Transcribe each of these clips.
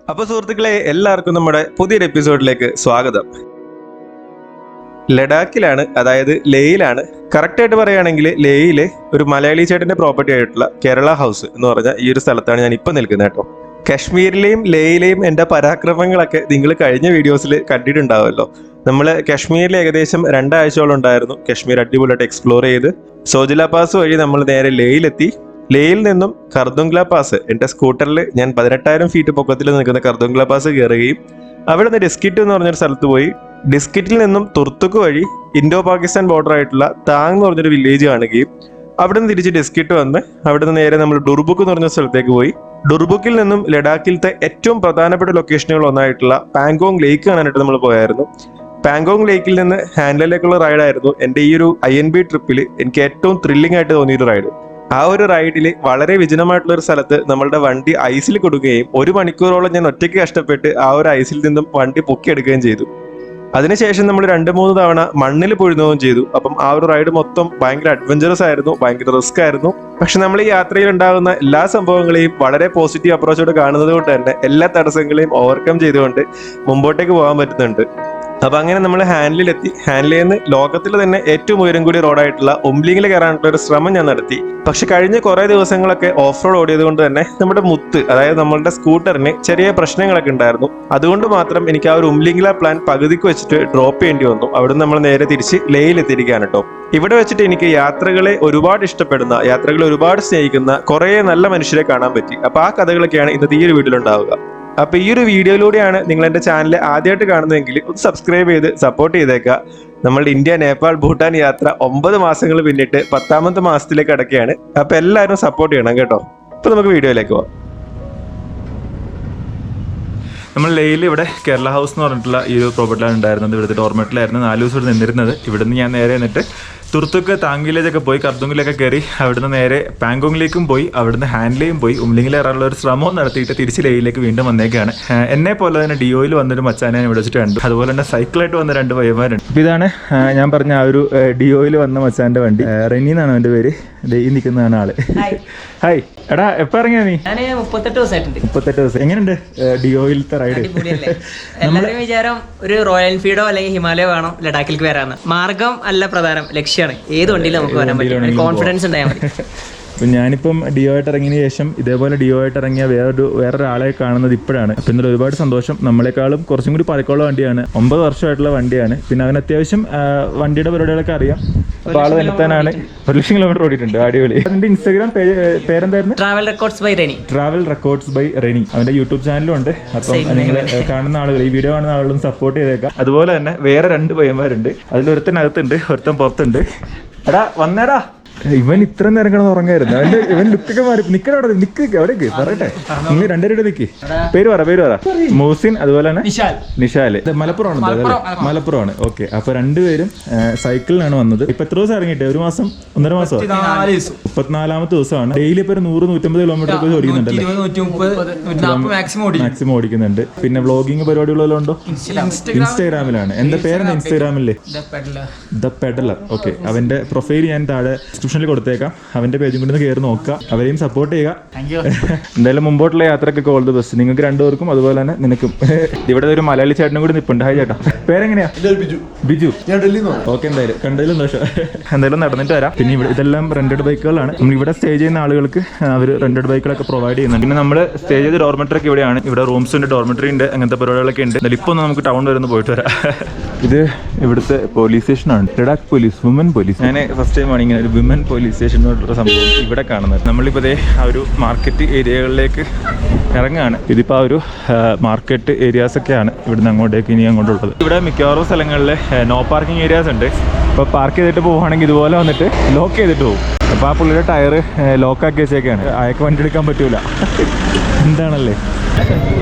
അപ്പോൾ സുഹൃത്തുക്കളെ, എല്ലാവർക്കും നമ്മുടെ പുതിയൊരു എപ്പിസോഡിലേക്ക് സ്വാഗതം. ലഡാക്കിലാണ്, അതായത് ലേയിലാണ്. കറക്റ്റായിട്ട് പറയുകയാണെങ്കിൽ ലേയിലെ ഒരു മലയാളി ചേട്ടന്റെ പ്രോപ്പർട്ടി ആയിട്ടുള്ള കേരള ഹൗസ് എന്ന് പറഞ്ഞ ഈ ഒരു സ്ഥലത്താണ് ഞാൻ ഇപ്പം നിൽക്കുന്നത് കേട്ടോ. കശ്മീരിലെയും ലേയിലെയും എൻ്റെ പരാക്രമങ്ങളൊക്കെ നിങ്ങൾ കഴിഞ്ഞ വീഡിയോസിൽ കണ്ടിട്ടുണ്ടാവുമല്ലോ. നമ്മൾ കശ്മീരിൽ ഏകദേശം 2 ആഴ്ചയോളം ഉണ്ടായിരുന്നു. കശ്മീർ അടിപൊളിയായിട്ട് എക്സ്പ്ലോർ ചെയ്ത് സോജില പാസ് വഴി നമ്മൾ നേരെ ലേയിലെത്തി. ലേയിൽ നിന്നും കർദുംഗ്ല പാസ്, എൻ്റെ സ്കൂട്ടറിൽ ഞാൻ 18,000 ഫീറ്റ് പൊക്കത്തിൽ നിൽക്കുന്ന കർദുംഗ്ല പാസ് കയറുകയും അവിടെ നിന്ന് ഡിസ്കിറ്റ് എന്ന് പറഞ്ഞൊരു സ്ഥലത്ത് പോയി ഡിസ്കിറ്റിൽ നിന്നും തുർത്തുക്ക് വഴി ഇൻഡോ പാകിസ്ഥാൻ ബോർഡർ ആയിട്ടുള്ള താങ് എന്ന് പറഞ്ഞൊരു വില്ലേജ് കാണുകയും അവിടെ നിന്ന് തിരിച്ച് ഡിസ്കിറ്റ് വന്ന് അവിടെ നിന്ന് നേരെ നമ്മൾ ഡുർബുക്ക് എന്ന് പറഞ്ഞ സ്ഥലത്തേക്ക് പോയി ഡുർബുക്കിൽ നിന്നും ലഡാക്കിലത്തെ ഏറ്റവും പ്രധാനപ്പെട്ട ലൊക്കേഷനുകൾ ഒന്നായിട്ടുള്ള പാങ്കോങ് ലേക്ക് കാണാനായിട്ട് നമ്മൾ പോയായിരുന്നു. പാങ്കോങ് ലേക്കിൽ നിന്ന് ഹാൻഡലിലേക്കുള്ള റൈഡായിരുന്നു എൻ്റെ ഈ ഒരു INB ട്രിപ്പിൽ എനിക്ക് ഏറ്റവും ത്രില്ലിംഗ് ആയിട്ട് തോന്നിയൊരു റൈഡ്. ആ ഒരു റൈഡിൽ വളരെ വിജനമായിട്ടുള്ള ഒരു സ്ഥലത്ത് നമ്മളുടെ വണ്ടി ഐസിൽ കൊടുക്കുകയും 1 മണിക്കൂറോളം ഞാൻ ഒറ്റയ്ക്ക് കഷ്ടപ്പെട്ട് ആ ഒരു ഐസിൽ നിന്നും വണ്ടി പൊക്കിയെടുക്കുകയും ചെയ്തു. അതിനുശേഷം നമ്മൾ 2-3 തവണ മണ്ണിൽ പൊഴുതുകയും ചെയ്തു. അപ്പം ആ ഒരു റൈഡ് മൊത്തം ഭയങ്കര അഡ്വഞ്ചറസ് ആയിരുന്നു, ഭയങ്കര റിസ്ക് ആയിരുന്നു. പക്ഷെ നമ്മൾ ഈ യാത്രയിൽ ഉണ്ടാകുന്ന എല്ലാ സംഭവങ്ങളെയും വളരെ പോസിറ്റീവ് അപ്രോച്ചോടെ കാണുന്നത് കൊണ്ട് തന്നെ എല്ലാ തടസ്സങ്ങളെയും ഓവർകം ചെയ്തുകൊണ്ട് മുമ്പോട്ടേക്ക് പോകാൻ പറ്റുന്നുണ്ട്. അപ്പൊ അങ്ങനെ നമ്മൾ ഹാൻഡ്ലിലെത്തി. ഹാൻഡ്ലിൽ നിന്ന് ലോകത്തിൽ തന്നെ ഏറ്റവും ഉയരം കൂടിയ റോഡായിട്ടുള്ള ഉംലിംഗിൽ കയറാനുള്ള ഒരു ശ്രമം ഞാൻ നടത്തി. പക്ഷെ കഴിഞ്ഞ കുറെ ദിവസങ്ങളൊക്കെ ഓഫ് റോഡ് ഓടിയത് കൊണ്ട് തന്നെ നമ്മുടെ അതായത് നമ്മളുടെ സ്കൂട്ടറിന് ചെറിയ പ്രശ്നങ്ങളൊക്കെ ഉണ്ടായിരുന്നു. അതുകൊണ്ട് മാത്രം എനിക്ക് ആ ഒരു ഉംലിംഗില പ്ലാൻ പകുതിക്ക് വെച്ചിട്ട് ഡ്രോപ്പ് ചെയ്യേണ്ടി വന്നു. അവിടെ നമ്മൾ നേരെ തിരിച്ച് ലേയിലെത്തിയിരിക്കുകയാണ് കേട്ടോ. ഇവിടെ വെച്ചിട്ട് എനിക്ക് യാത്രകളെ ഒരുപാട് ഇഷ്ടപ്പെടുന്ന, യാത്രകളെ ഒരുപാട് സ്നേഹിക്കുന്ന കുറെ നല്ല മനുഷ്യരെ കാണാൻ പറ്റി. അപ്പൊ ആ കഥകളൊക്കെയാണ് ഇന്നത്തെ ഈ ഒരു വീഡിയോയിലുണ്ടാവുക. അപ്പൊ ഈ ഒരു വീഡിയോയിലൂടെയാണ് നിങ്ങൾ എൻ്റെ ചാനൽ ആദ്യമായിട്ട് കാണുന്നതെങ്കിൽ ഒന്ന് സബ്സ്ക്രൈബ് ചെയ്ത് സപ്പോർട്ട് ചെയ്തേക്കുക. നമ്മളുടെ ഇന്ത്യ, നേപ്പാൾ, ഭൂട്ടാൻ യാത്ര 9 മാസങ്ങൾ പിന്നിട്ട് 10ാമത്തെ മാസത്തിലേക്ക് അടക്കുകയാണ്. അപ്പൊ എല്ലാവരും സപ്പോർട്ട് ചെയ്യണം കേട്ടോ. അപ്പൊ നമുക്ക് വീഡിയോയിലേക്ക് പോവാം. നമ്മൾ ലേയിൽ ഇവിടെ കേരള ഹൗസ് എന്ന് പറഞ്ഞിട്ടുള്ള ഈ ഒരു പ്രോപ്പർട്ടിലാണ് ഉണ്ടായിരുന്നത്. ഇവിടുത്തെ ഡോർമെറ്റിലായിരുന്നു 4 ദിവസം ഇവിടെ നിന്നിരുന്നത്. ഇവിടുന്ന് ഞാൻ നേരെ എന്നിട്ട് തുർത്തുക്ക് താങ് വില്ലേജൊക്കെ പോയി കർദുങ്ങിലൊക്കെ കയറി അവിടുന്ന് നേരെ പാങ്കോങ്ങിലേക്കും പോയി അവിടുന്ന് ഹാൻഡ്ലിയും പോയി ഉംലിംഗിൽ കയറാനുള്ള ഒരു ശ്രമവും നടത്തിയിട്ട് തിരിച്ച് ലേയിലേക്ക് വീണ്ടും വന്നേക്കാണ്. എന്നെ പോലെ തന്നെ ഡിയോയിൽ വന്നൊരു മച്ചാനെ ഞാൻ ഇവിടെ വെച്ചിട്ട് കണ്ടു. അതുപോലെ തന്നെ സൈക്കിളായിട്ട് വന്ന 2 പയ്യന്മാരുണ്ട്. അപ്പോൾ ഇതാണ് ഞാൻ പറഞ്ഞ ആ ഒരു ഡിയോയിൽ വന്ന മച്ചാൻ്റെ വണ്ടി. റെനി എന്നാണ് അവൻ്റെ പേര്. ഈ നിൽക്കുന്നതാണ് ആള്. ഹായ് എടാ, എപ്പോൾ ഇറങ്ങിയാ നീ? 38 ദിവസം. എങ്ങനെയുണ്ട് ഡിയോയിലത്തെ റൈഡ്? എല്ലാവരും വിചാരം ഒരു റോയൽ എൻഫീൽഡോ അല്ലെങ്കിൽ ഹിമാലയോ വേണം ലഡാക്കിലേക്ക് വരാമെന്ന്. മാർഗം അല്ല പ്രധാനം, ലക്ഷ്യമാണ്. ഏത് വണ്ടിയിലും നമുക്ക് വരാൻ പറ്റും, കോൺഫിഡൻസ് ഉണ്ടായാൽ മതി. അപ്പം ഞാനിപ്പം ഡിയോ ആയിട്ട് ഇറങ്ങിയതിന് ശേഷം ഇതേപോലെ ഡിയോ ആയിട്ട് ഇറങ്ങിയ വേറൊരാളെ കാണുന്നത് ഇപ്പോഴാണ്. അപ്പം ഇന്നലെ ഒരുപാട് സന്തോഷം. നമ്മളെക്കാളും കുറച്ചും കൂടി പഴക്കമുള്ള വണ്ടിയാണ്, 9 വർഷമായിട്ടുള്ള വണ്ടിയാണ്. പിന്നെ അവന് അത്യാവശ്യം വണ്ടിയുടെ പരിപാടികളൊക്കെ അറിയാം. അപ്പോൾ ആള് തന്നെത്താനാണ് 1,00,000 കിലോമീറ്റർ ഓടിയിട്ടുണ്ട്. അടിപൊളി. അതിന്റെ ഇൻസ്റ്റാഗ്രാം പേരെന്തായിരുന്നു? Travel records by Reni. അവന്റെ യൂട്യൂബ് ചാനലും ഉണ്ട്. അപ്പം നിങ്ങൾ കാണുന്ന ആളുകൾ, ഈ വീഡിയോ കാണുന്ന ആളുകളും സപ്പോർട്ട് ചെയ്തേക്കാം. അതുപോലെ തന്നെ വേറെ 2 പയ്യന്മാരുണ്ട്. അതിലൊരുത്തനകത്തുണ്ട്, ഒരുത്തൻ പുറത്തുണ്ട്. എടാ വന്നേടാ. ഇവൻ ഇത്ര നേരം കിടന്ന് ഉറങ്ങായിരുന്നു. ഇവൻ ലുക്കൊക്കെ മാറി. നിക്കവിടെ എവിടേക്ക് പറയട്ടെ. നിങ്ങൾ 2 പേരുടെ നിൽക്ക്. പേര് പറ. മൂസിൻ, അതുപോലെ തന്നെ നിഷാല്. മലപ്പുറമാണ്. ഓക്കെ. അപ്പൊ 2 പേരും സൈക്കിളിനാണ് വന്നത്. ഇപ്പൊ എത്ര ദിവസം ഇറങ്ങിയിട്ട്? 1 മാസം 1.5 മാസം 34ാമത്തെ ദിവസമാണ്. ഡെയിലി ഇപ്പൊ 100-150 കിലോമീറ്റർ ഒക്കെ ഓടിക്കുന്നുണ്ടല്ലേ? മാക്സിമം ഓടിക്കുന്നുണ്ട്. പിന്നെ വ്ളോഗിങ് പരിപാടികളെല്ലാം ഉണ്ടോ? ഇൻസ്റ്റാഗ്രാമിലാണ്. എന്താ പേരെന്താ ഇൻസ്റ്റാഗ്രാമില്ലേ? ദ പെഡലർ. ഓക്കെ. അവന്റെ പ്രൊഫൈൽ ഞാൻ താഴെ ഡിസ്ക്രിപ്ഷനിൽ കൊടുത്തേക്കാം. അവന്റെ പേജും കൂടി കയറി നോക്കുക. അവരെയും സപ്പോർട്ട് ചെയ്യുക. എന്തായാലും മുമ്പോട്ടുള്ള യാത്രക്കൊക്കെ ഓൾ ദി ബെസ്റ്റ്. നിങ്ങൾക്ക് 2 പേർക്കും അതുപോലെ തന്നെ നിനക്കും. ഇവിടെ ഒരു മലയാളി ചേട്ടനും കൂടി നിൽപ്പുണ്ട്. ഹായ് ചേട്ടാ. പേരെങ്ങനെയാ? ബിജു. ഓക്കെ. എന്തായാലും കണ്ടതിലും സന്തോഷം. എന്തായാലും നടന്നിട്ട് വരാം. പിന്നെ ഇവിടെ ഇതെല്ലാം റെന്റഡ് ബൈക്കുകളാണ്. നമ്മൾ ഇവിടെ സ്റ്റേ ചെയ്യുന്ന ആളുകൾക്ക് അവർ റെന്റഡ് ബൈക്കുകളൊക്കെ പ്രൊവൈഡ് ചെയ്യുന്നുണ്ട്. പിന്നെ നമ്മൾ സ്റ്റേ ചെയ്ത ഡോർമെറ്ററി ഒക്കെ ഇവിടെയാണ്. ഇവിടെ റൂംസ് ഉണ്ട്, ഡോർമെറ്ററി ഉണ്ട്, അങ്ങനത്തെ പരിപാടികളൊക്കെ ഉണ്ട്. എന്നാലും ഇപ്പോൾ നമുക്ക് ടൗൺ വരെ ഒന്ന് പോയിട്ട് വരാം. ഇത് ഇവിടുത്തെ പോലീസ് സ്റ്റേഷനാണ്, ലഡാക്ക് പോലീസ്, വുമൻ പോലീസ്. ഞാൻ ഫസ്റ്റ് ടൈമാണ് ഇങ്ങനെ ഒരു വിമൻ പോലീസ് സ്റ്റേഷൻ എന്നുള്ള സംഭവം ഇവിടെ കാണുന്നത്. നമ്മളിപ്പോൾ ആ ഒരു മാർക്കറ്റ് ഏരിയകളിലേക്ക് ഇറങ്ങുകയാണ്. ഇതിപ്പോൾ ആ ഒരു മാർക്കറ്റ് ഏരിയാസ് ഒക്കെയാണ് ഇവിടുന്ന് അങ്ങോട്ടേക്ക് ഇനി അങ്ങോട്ടുള്ളത്. ഇവിടെ മിക്കവാറും സ്ഥലങ്ങളിൽ നോ പാർക്കിംഗ് ഏരിയാസ് ഉണ്ട്. അപ്പോൾ പാർക്ക് ചെയ്തിട്ട് പോവുകയാണെങ്കിൽ ഇതുപോലെ വന്നിട്ട് ലോക്ക് ചെയ്തിട്ട് പോകും. അപ്പോൾ ആ പുള്ളിയുടെ ടയർ ലോക്കാക്കി വെച്ചേക്കാണ്. അയാൾക്ക് വണ്ടി എടുക്കാൻ പറ്റൂല. എന്താണല്ലേ.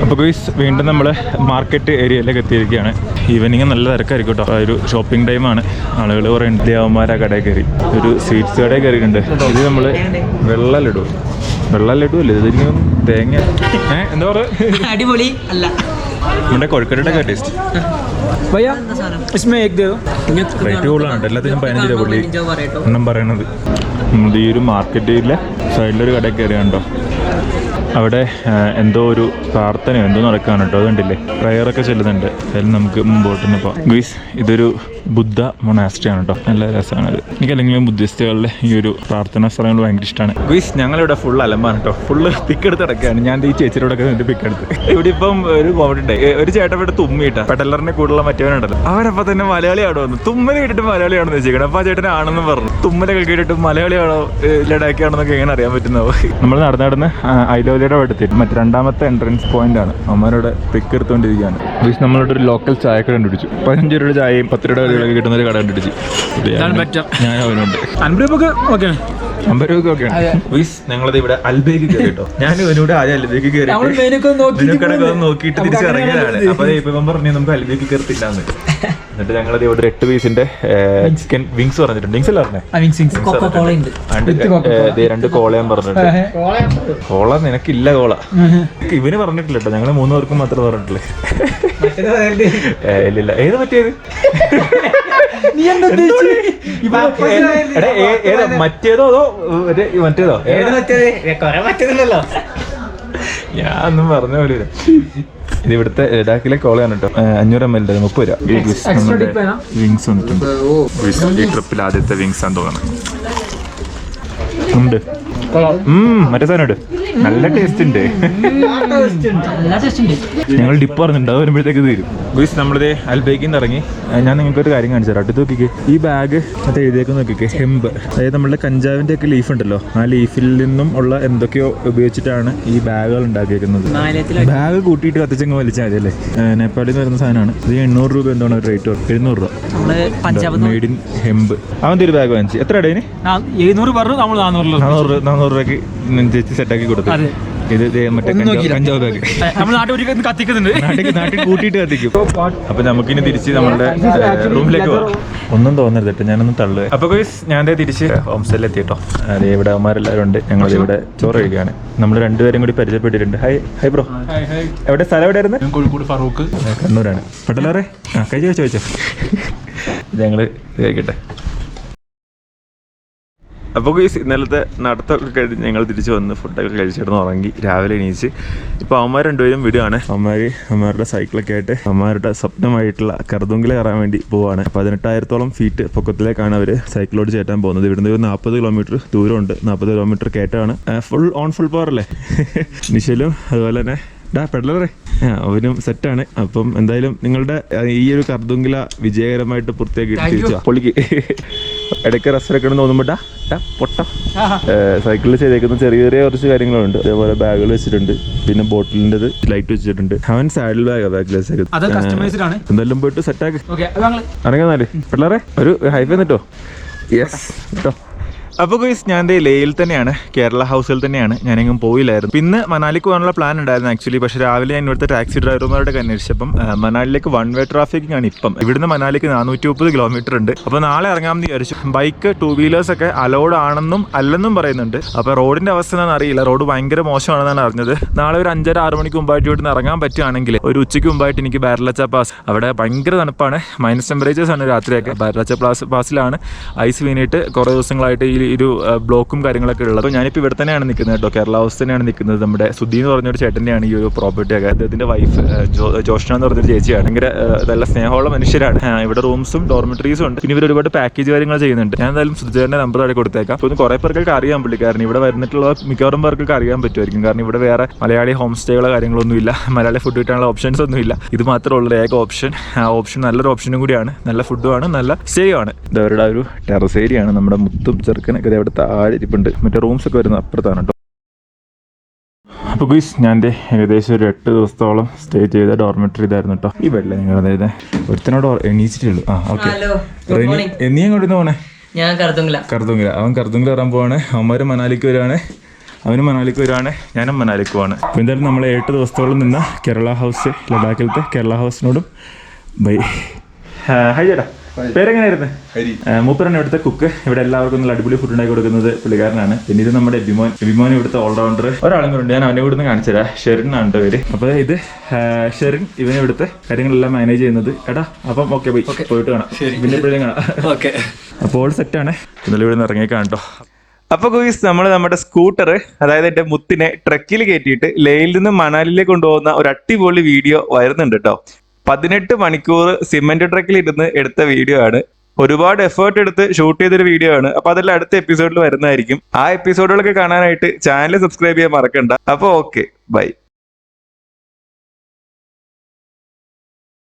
അപ്പോൾ ഗയ്സ് വീണ്ടും നമ്മൾ മാർക്കറ്റ് ഏരിയയിലേക്ക് എത്തിയിരിക്കുകയാണ്. ഈവനിങ് നല്ല തിരക്കായിരിക്കും കേട്ടോ. ഒരു ഷോപ്പിംഗ് ടൈമാണ്. ആളുകൾ കുറേ ഉണ്ട്. ദേവന്മാരാ കടയിൽ കയറി, ഒരു സ്വീറ്റ്സ് കടയിൽ കയറിയിട്ടുണ്ട്. ഇത് നമ്മൾ വെള്ള ലഡു അല്ലേ ഇതിരിക്കും? തേങ്ങ എന്താ പറയുക? അടിപൊളി അല്ല, നമ്മുടെ കൊഴുക്കട്ടയുടെ ഒക്കെ ടേസ്റ്റ്. റേറ്റ് കൂടുതലാണ്. എല്ലാത്തിനും 15 രൂപ പുള്ളി എണ്ണം പറയണത്. ഈ ഒരു മാർക്കറ്റിലെ സൈഡിലൊരു കടയിൽ കയറിയാണ്ടോ. അവിടെ എന്തോ ഒരു പ്രാർത്ഥനയോ എന്തോ നടക്കുകയാണ് കേട്ടോ. അതുകൊണ്ടില്ലേ പ്രയറൊക്കെ ചെല്ലുന്നുണ്ട്. അതിൽ നമുക്ക് മുമ്പോട്ട് തന്നെ പോകാം. ഗുയ്സ് ഇതൊരു ബുദ്ധ മൊണാസ്ട്രി ആണ് കേട്ടോ. നല്ല രസമാണത്. എനിക്കല്ലെങ്കിലും ബുദ്ധിസ്റ്റുകളുടെ ഈ ഒരു പ്രാർത്ഥനാ സ്ഥലങ്ങൾ ഭയങ്കര ഇഷ്ടമാണ്. ഗുയ്സ് ഞങ്ങളിവിടെ ഫുൾ അലമ്പാണ് കേട്ടോ. ഫുള്ള് പിക്ക് എടുത്ത് കിടക്കുകയാണ്. ഞാൻ ഈ ചേച്ചിയോടൊക്കെ നിന്റെ പിക്ക് എടുത്ത്. ഇവിടെ ഇപ്പം ഒരു കോമഡി ഉണ്ടായി. ഒരു ചേട്ടൻ ഇവിടെ തുമ്മിയിട്ടാ പെഡലറിനെ കൂടുതലുള്ള മറ്റവനുണ്ടല്ലോ. അവനപ്പം തന്നെ മലയാളിയാണോ വന്നു. തുമ്മല് കേട്ടിട്ട് മലയാളിയാണെന്ന് വെച്ചിരിക്കണം. അപ്പോൾ ആ ചേട്ടൻ ആണെന്നും പറഞ്ഞു. തുമ്മലൊക്കെ കേട്ടിട്ട് മലയാളിയാണോ ലഡാക്കിയാണെന്നൊക്കെ എങ്ങനെ അറിയാൻ പറ്റുന്നവോ. നമ്മൾ നടന്ന് ഐലോലിയുടെ അവിടെ എത്തി. മറ്റേ രണ്ടാമത്തെ എൻട്രൻസ് പോയിന്റ് ആണ്. അമ്മമാരുടെ പിക്ക് എടുത്തുകൊണ്ടിരിക്കുകയാണ്. ഗുയ്സ് നമ്മളിവിടെ ഒരു ലോക്കൽ ചായക്കട കണ്ടുപിടിച്ചു. 15 രൂപയുടെ ചായയും 10 രൂപയുടെ കടികളൊക്കെ കിട്ടുന്ന ഒരു കട കണ്ടുപിടിച്ചു. ഞാൻ അവനുണ്ട് 50 രൂപ ഒക്കെ ഞങ്ങളത് ഇവിടെ അൽബേക്ക് കയറി കേട്ടോ. ഞാൻ ഇവനോട് ആദ്യം അൽബേക്ക് കയറി നോക്കിയിട്ട് തിരിച്ചിറങ്ങിയതാണ്. അപ്പൊ ഇപ്പം പറഞ്ഞു നമുക്ക് അൽബേക്ക് കയറത്തില്ലാന്ന്. എന്നിട്ട് ഞങ്ങളത് ഇവിടെ 8 പീസിന്റെ ചിക്കൻ വിങ്സ് പറഞ്ഞിട്ടുണ്ട്. വിങ്സ് അല്ല പറഞ്ഞേ, 2 കോളയും പറഞ്ഞിട്ടുണ്ട്. കോള നിനക്കില്ല കോള. ഇവന് പറഞ്ഞിട്ടില്ല കേട്ടോ. ഞങ്ങള് 3 പേർക്കും മാത്രമേ പറഞ്ഞിട്ടുള്ളൂ. ഇല്ല ഏത് പറ്റിയത് മറ്റേതോ അതോ മറ്റേതോ ഞാൻ ഒന്നും പറഞ്ഞ പോലെ. ഇത് ഇവിടുത്തെ ലഡാക്കിലെ കോളയാണ് കേട്ടോ. 500 ml 30 രൂപ. വിങ്സ് വന്നിട്ടുണ്ട്. ഈ ട്രിപ്പിൽ ആദ്യത്തെ വിങ്സ് ആണെന്ന് തോന്നുന്നു. ഉണ്ട് മറ്റേ സാധനം നല്ല ടേസ്റ്റ് ഉണ്ട്. ഞങ്ങൾ ഡിപ്പ് പറഞ്ഞിട്ടുണ്ട്. അത് വരുമ്പോഴത്തേക്ക് തീരും. ഗുയ്സ് നമ്മളിത് അൽബേക്കിൽ നിന്ന് ഇറങ്ങി. ഞാൻ നിങ്ങൾക്ക് ഒരു കാര്യം കാണിച്ചു തരാം. അടുത്ത് നോക്കിക്കേ. ഈ ബാഗ് അത് എഴുതിയേക്ക് നോക്കിക്കേ. ഹെമ്പ്, അതായത് നമ്മളുടെ കഞ്ചാവിന്റെ ഒക്കെ ലീഫ് ഉണ്ടല്ലോ, ആ ലീഫിൽ നിന്നും ഉള്ള എന്തൊക്കെയോ ഉപയോഗിച്ചിട്ടാണ് ഈ ബാഗുകൾ ഉണ്ടാക്കിയേക്കുന്നത്. ബാഗ് കൂട്ടിയിട്ട് കത്തിച്ചങ്ങ് വലിച്ചാൽ മതി അല്ലേ. നേപ്പാളിൽ നിന്ന് വരുന്ന സാധനമാണ്. ഇത് 800 രൂപ എന്താണ് റേറ്റ്? 700 രൂപ. Made in hemp. അവൻ്റെ ഒരു ബാഗ് വാങ്ങിച്ചു. എത്ര ഇടയിന്? 700 പറഞ്ഞു. നമ്മൾ 400 രൂപയ്ക്ക് ചേച്ചി സെറ്റാക്കി കൊടുത്തു. ഇത് മറ്റേ കഞ്ചാവ് ബാഗ് നാട്ടിൽ കൂട്ടിയിട്ട് കത്തിക്കും. അപ്പൊ നമുക്കിനി തിരിച്ച് നമ്മളുടെ റൂമിലേക്ക് പോകാം. ഒന്നും തോന്നരുത് കേട്ടോ, ഞാനൊന്നും തള്ളുക. അപ്പൊ ഞാൻ തിരിച്ച് ഹോം സ്റ്റേയിൽ എത്തിട്ടോ. അതെ, ഇവിടെ അവന്മാരെല്ലാവരും ഉണ്ട്. ഞങ്ങൾ ഇവിടെ ചോറ് കഴിക്കുകയാണ്. നമ്മൾ 2 പേരും കൂടി പരിചയപ്പെട്ടിട്ടുണ്ട്. Hi bro. എവിടെ സ്ഥലം എവിടെയായിരുന്നു? കോഴിക്കോട് ഫറൂഖ്. കണ്ണൂരാണ്. പെട്ടലാറേ ചോദിച്ചോ. ഞങ്ങള് കഴിക്കട്ടെ. അപ്പോൾ ഇന്നലത്തെ നടത്തമൊക്കെ കഴിഞ്ഞ് ഞങ്ങൾ തിരിച്ച് വന്ന് ഫുഡൊക്കെ കഴിച്ചിട്ട് ഉറങ്ങി. രാവിലെ എണീച്ച് ഇപ്പോൾ അവന്മാർ 2 പേരും വിടുകയാണ്. അവന്മാരുടെ സൈക്കിളൊക്കെ ആയിട്ട് അവന്മാരുടെ സ്വപ്നമായിട്ടുള്ള കർദുങ്കില കയറാൻ വേണ്ടി പോവാണ്. 18,000-ഓളം ഫീറ്റ് പൊക്കത്തിലേക്കാണ് അവർ സൈക്കിളോട് ചേട്ടാൻ പോകുന്നത്. ഇവിടുന്ന് 40 കിലോമീറ്റർ ദൂരമുണ്ട്. 40 കിലോമീറ്റർ കയറ്റമാണ്. ഫുൾ പവർ അല്ലേ. നിശലും അതുപോലെ തന്നെ പെഡലറേ അവനും സെറ്റാണ്. അപ്പം എന്തായാലും നിങ്ങളുടെ ഈ ഒരു കർദുങ്കില വിജയകരമായിട്ട് പൂർത്തിയാക്കി തിരിച്ചു പൊളിക്ക്. ഇടയ്ക്ക് റെസ്റ്റ് എടുക്കണം തോന്നുമ്പോട്ടാ പൊട്ട സൈക്കിളിൽ ചെയ്തേക്കുന്ന ചെറിയ കുറച്ച് കാര്യങ്ങളുണ്ട്. അതേപോലെ ബാഗുകൾ വെച്ചിട്ടുണ്ട്. പിന്നെ ബോട്ടിലിൻ്റെത് ലൈറ്റ് വെച്ചിട്ടുണ്ട്. അവൻ സാഡിൽ ബാഗിൽ വെച്ചേക്കുന്നത്. എന്തായാലും പോയിട്ട് സെറ്റാക്കി ഇറങ്ങാന്നാലേ പെഡലറേ. ഒരു ഹൈവേ എന്നിട്ടോ. യെസ് കേട്ടോ. അപ്പോൾ ഗൈസ് ഞാൻ ലേയിൽ തന്നെയാണ്, കേരള ഹൗസിൽ തന്നെയാണ്. ഞാനെങ്ങും പോയില്ലായിരുന്നു. പിന്നെ മണാലിക്ക് പോകാനുള്ള പ്ലാൻ ഉണ്ടായിരുന്നു ആക്ച്വലി. പക്ഷേ രാവിലെ ഞാൻ ഇവിടുത്തെ ടാക്സി ഡ്രൈവർമാരുടെ അന്വേഷിച്ചപ്പം മണാലിലേക്ക് 1 വേ ട്രാഫിക്കിംഗ് ആണ് ഇപ്പം. ഇവിടുന്ന് മണാലിക്ക് 430 കിലോമീറ്റർ ഉണ്ട്. അപ്പോൾ നാളെ ഇറങ്ങാമെന്ന് വിചാരിച്ചു. ബൈക്ക് 2 വീലേഴ്സ് ഒക്കെ അലൗഡ് ആണെന്നും അല്ലെന്നും പറയുന്നുണ്ട്. അപ്പോൾ റോഡിൻ്റെ അവസ്ഥ എന്താണെന്ന് അറിയില്ല. റോഡ് ഭയങ്കര മോശമാണെന്നാണ് അറിഞ്ഞത്. നാളെ ഒരു 5:30-6 മണിക്ക് മുമ്പായിട്ട് ഇവിടുന്ന് ഇറങ്ങാൻ പറ്റുകയാണെങ്കിൽ ഒരു ഉച്ചയ്ക്ക് മുമ്പായിട്ട് എനിക്ക് ബാരലച്ച പാസ്, അവിടെ ഭയങ്കര തണുപ്പാണ്, മൈനസ് ടെമ്പറേച്ചേഴ്സ് ആണ് രാത്രിയൊക്കെ. ബാരലച്ച പാസിലാണ് ഐസ് വീണിട്ട് കുറേ ദിവസങ്ങളായിട്ട് ഈ ഒരു ബ്ലോക്കും കാര്യങ്ങളൊക്കെ ഉള്ളത്. അപ്പോൾ ഞാനിപ്പോൾ ഇവിടെ തന്നെയാണ് നിൽക്കുന്നത് കേട്ടോ. കേരള ഹൗസ് തന്നെയാണ് നിൽക്കുന്നത്. നമ്മുടെ സുധി എന്ന് പറഞ്ഞൊരു ചേട്ടൻ്റെയാണ് ഈ ഒരു പ്രോപ്പർട്ടിയൊക്കെ. അദ്ദേഹത്തിൻ്റെ വൈഫ് ജോഷ്ന എന്ന് പറഞ്ഞൊരു ചേച്ചിയാണ്. ഭയങ്കര നല്ല സ്നേഹമുള്ള മനുഷ്യരാണ്. ഇവിടെ റൂംസും ഡോർമെറ്ററീസും ഉണ്ട്. പിന്നെ ഇവർ ഒരുപാട് പാക്കേജ് കാര്യങ്ങൾ ചെയ്യുന്നുണ്ട്. ഞാൻ എന്തായാലും സുധിചേട്ടൻ്റെ നമ്പർ അവിടെ കൊടുത്തേക്കാം. അപ്പോൾ കുറേ പേർക്കൊക്കെ അറിയാൻ പുള്ളിക്കാരൻ. ഇവിടെ വരുന്നിട്ടുള്ള മിക്കവാറും പേർക്കൊക്കെ അറിയാൻ പറ്റുമായിരിക്കും. കാരണം ഇവിടെ വേറെ മലയാളി ഹോം സ്റ്റേകളോ കാര്യങ്ങളൊന്നുമില്ല. മലയാളി ഫുഡ് കിട്ടാനുള്ള ഓപ്ഷൻസ് ഒന്നുമില്ല. ഇത് മാത്രമേ ഉള്ളൂ ഏക ഓപ്ഷൻ. ആ ഓപ്ഷൻ നല്ലൊരു ഓപ്ഷനും കൂടിയാണ്. നല്ല ഫുഡുമാണ്, നല്ല സ്റ്റേ ആണ്. ഇതവരുടെ ഒരു ടെറസ് ഏരിയ ആണ്. നമ്മുടെ മുത്തും ചെറുക്കനൊക്കെ ഇവിടെ താഴെ ഇരിപ്പുണ്ട്. മറ്റേ റൂംസ് ഒക്കെ വരുന്നത് അപ്പുറത്താണ് കേട്ടോ. അപ്പോൾ ഗുയ്സ് ഞാൻ ഏകദേശം ഒരു 8 ദിവസത്തോളം സ്റ്റേ ചെയ്ത ഡോർമെറ്ററി ഇതായിരുന്നു കേട്ടോ. ഈ ബെഡിൽ നിങ്ങൾ അതായത് ഒരുത്തനോട് എണീച്ചിട്ടുള്ളൂ. ഓക്കെ. നീ എങ്ങോട്ട് പോണേ? ഞാൻ കർദുങ്കില. അവൻ കർദുങ്കില വരാൻ പോവാണ്. അവന്മാർ മണാലിക്ക് വരുവാണ്. അവനും മണാലിക്ക് വരുവാണ്. ഞാനും മണാലിക്ക് പോവാണ്. അപ്പോൾ എന്തായാലും നമ്മൾ 8 ദിവസത്തോളം നിന്ന കേരള ഹൗസ്, ലഡാക്കിലത്തെ കേരള ഹൗസിനോടും ബൈ. ഹൈ ചേട്ടാ, പേരെങ്ങനെയായിരുന്നു? മൂപ്പറാണ് ഇവിടുത്തെ കുക്ക്. ഇവിടെ എല്ലാവർക്കും നല്ല അടിപൊളി ഫുഡ് ഉണ്ടാക്കി കൊടുക്കുന്നത് പുള്ളിക്കാരനാണ്. പിന്നെ ഇത് നമ്മുടെ എബിമോൻ ഇവിടുത്തെ ഓൾറൗണ്ടർ. ഒരാളും കൂടെ ഉണ്ട്, ഞാൻ അവനെ ഇവിടുന്ന് കാണിച്ചു തരാം. ഷെറിൻ ആണ് പേര്. അപ്പോൾ ഇത് ഷെറിൻ, ഇവനെ ഇവിടുത്തെ കാര്യങ്ങളെല്ലാം മാനേജ് ചെയ്യുന്നത്. എടാ അപ്പം ഓക്കെ പോയിട്ട് കാണാം. പിന്നെ എപ്പോഴും കാണാം. അപ്പോൾ സെറ്റാണ്. ഇന്നലെ ഇവിടെ നിന്ന് ഇറങ്ങിയേക്കാണ് കേട്ടോ. അപ്പൊ ഗൂയിസ് നമ്മൾ നമ്മുടെ സ്കൂട്ടർ, അതായത് എന്റെ മുത്തിനെ ട്രക്കിൽ കയറ്റിയിട്ട് ലേയിൽ നിന്ന് മണാലിയിലേക്ക് കൊണ്ടുപോകുന്ന ഒരു അടിപൊളി വീഡിയോ വരുന്നുണ്ട് കേട്ടോ. 18 മണിക്കൂർ സിമെന്റ് ട്രക്കിൽ ഇരുന്ന് എടുത്ത വീഡിയോ ആണ്. ഒരുപാട് എഫേർട്ട് എടുത്ത് ഷൂട്ട് ചെയ്തൊരു വീഡിയോ ആണ്. അപ്പൊ അതെല്ലാം അടുത്ത എപ്പിസോഡിൽ വരുന്നതായിരിക്കും. ആ എപ്പിസോഡുകളൊക്കെ കാണാനായിട്ട് ചാനൽ സബ്സ്ക്രൈബ് ചെയ്യാൻ മറക്കണ്ട. അപ്പൊ ഓക്കെ, ബൈ.